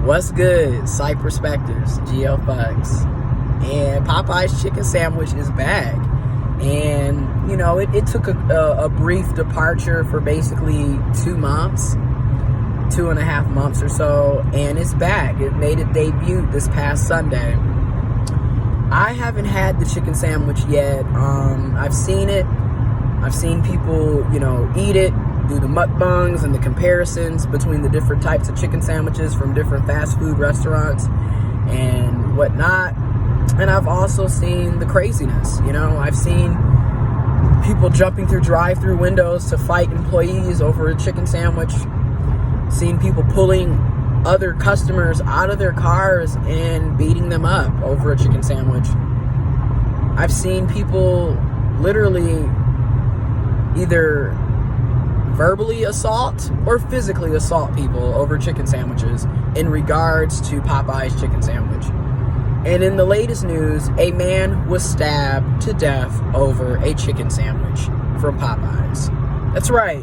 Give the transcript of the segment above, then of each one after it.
What's good, Psych Perspectives, GeoFucks, and Popeyes chicken sandwich is back. And, you know, it took a brief departure for basically 2 months, 2.5 months or so, and it's back. It made its debut this past Sunday. I haven't had the chicken sandwich yet. I've seen it. I've seen people, eat it, do the mukbangs and the comparisons between the different types of chicken sandwiches from different fast food restaurants and whatnot. And I've also seen the craziness. I've seen people jumping through drive-through windows to fight employees over a chicken sandwich. Seen people pulling other customers out of their cars and beating them up over a chicken sandwich. I've seen people literally either verbally assault or physically assault people over chicken sandwiches in regards to Popeyes chicken sandwich. And in the latest news, a man was stabbed to death over a chicken sandwich from Popeyes. That's right.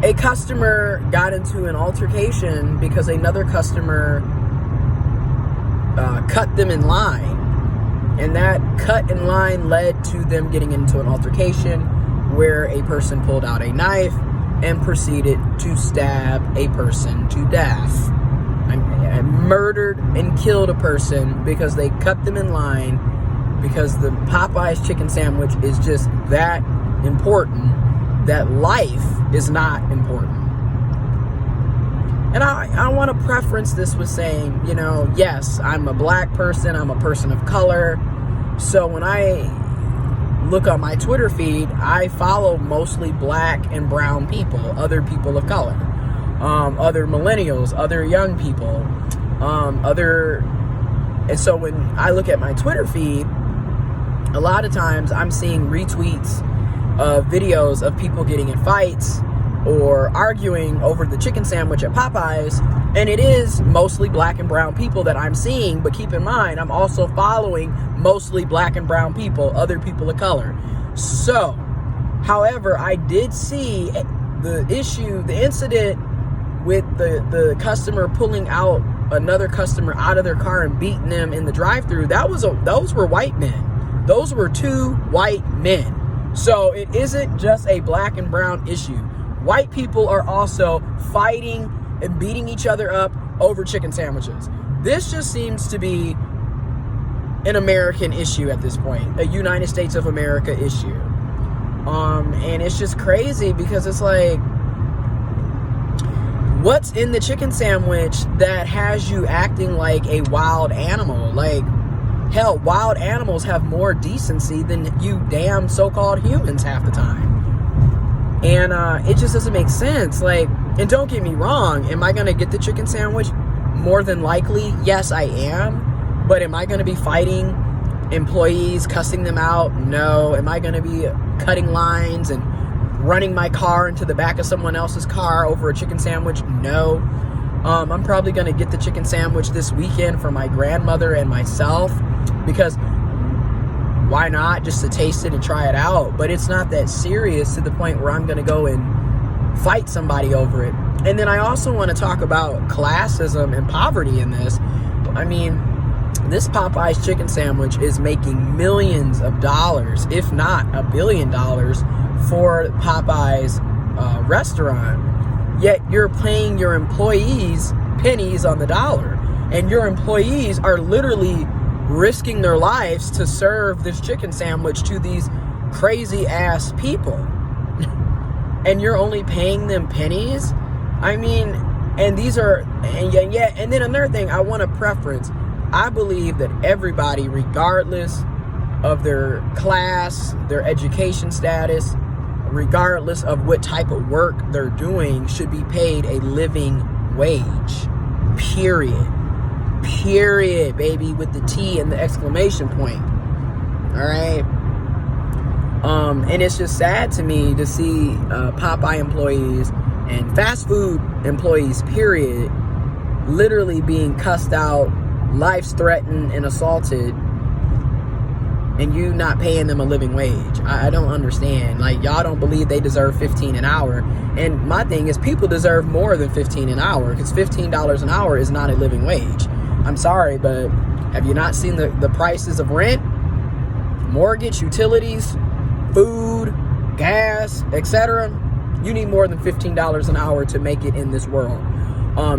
A customer got into an altercation because another customer cut them in line. And that cut in line led to them getting into an altercation where a person pulled out a knife and proceeded to stab a person to death. I murdered and killed a person because they cut them in line, because the Popeyes chicken sandwich is just that important that life is not important. And I want to preference this with saying, yes, I'm a black person, I'm a person of color. So when I look on my Twitter feed, I follow mostly black and brown people, other people of color, other millennials, other young people, and so when I look at my Twitter feed, a lot of times I'm seeing retweets of videos of people getting in fights or arguing over the chicken sandwich at Popeyes, and it is mostly black and brown people that I'm seeing, but keep in mind, I'm also following mostly black and brown people, other people of color. So, however, I did see the incident with the customer pulling out another customer out of their car and beating them in the drive-thru. Those were white men. Those were 2 white men. So it isn't just a black and brown issue. White people are also fighting and beating each other up over chicken sandwiches. This just seems to be an American issue at this point, a United States of America issue. And it's just crazy because it's like, what's in the chicken sandwich that has you acting like a wild animal? Like, hell, wild animals have more decency than you damn so-called humans half the time. And it just doesn't make sense. Like, and don't get me wrong, am I going to get the chicken sandwich? More than likely, yes, I am. But am I going to be fighting employees, cussing them out? No. Am I going to be cutting lines and running my car into the back of someone else's car over a chicken sandwich? No. I'm probably going to get the chicken sandwich this weekend for my grandmother and myself, because why not, just to taste it and try it out. But it's not that serious to the point where I'm going to go and fight somebody over it. And then I also want to talk about classism and poverty in this. I mean, this Popeyes chicken sandwich is making millions of dollars, if not $1 billion, for Popeyes restaurant. Yet you're paying your employees pennies on the dollar, and your employees are literally risking their lives to serve this chicken sandwich to these crazy ass people. And you're only paying them pennies? I mean, and these are, and then another thing I want to preference, I believe that everybody, regardless of their class, their education status, regardless of what type of work they're doing, should be paid a living wage. Period. Period, baby, with the T and the exclamation point. All right? And it's just sad to me to see Popeye employees and fast food employees, period, literally being cussed out, lives threatened and assaulted and you not paying them a living wage. I don't understand. Like, y'all don't believe they deserve $15 an hour. And my thing is, people deserve more than $15 an hour, because $15 an hour is not a living wage. I'm sorry, but have you not seen the prices of rent, mortgage, utilities, food, gas, etc.? You need more than $15 an hour to make it in this world.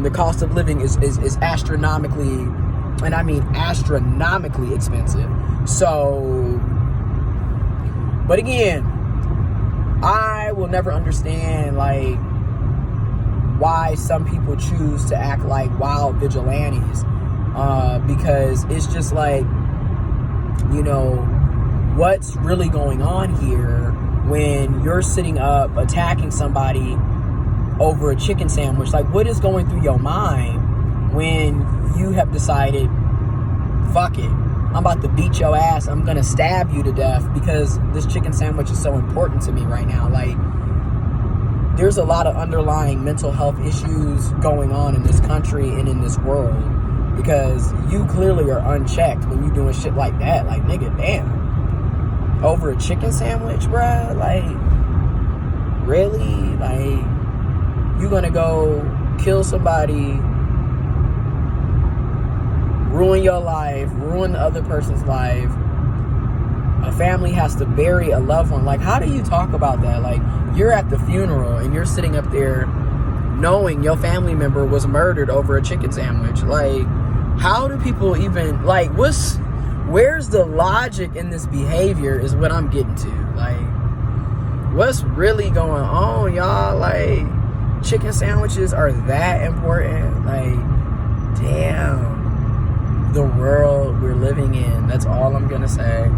The cost of living is astronomically, and I mean astronomically expensive. So, but again, I will never understand, like, why some people choose to act like wild vigilantes, because it's just like, you know, what's really going on here when you're sitting up attacking somebody over a chicken sandwich? Like, what is going through your mind when you have decided, fuck it, I'm about to beat your ass, I'm gonna stab you to death because this chicken sandwich is so important to me right now? Like, there's a lot of underlying mental health issues going on in this country and in this world, because you clearly are unchecked when you doing shit like that. Like, nigga, damn, over a chicken sandwich, bruh? Like, really? Like, you gonna go kill somebody, ruin your life, ruin the other person's life, a family has to bury a loved one? Like, how do you talk about that? Like, you're at the funeral and you're sitting up there knowing your family member was murdered over a chicken sandwich. Like, how do people even, like, where's the logic in this behavior is what I'm getting to. Like, what's really going on, y'all? Like, chicken sandwiches are that important? Like, damn, the world we're living in. That's all I'm gonna say.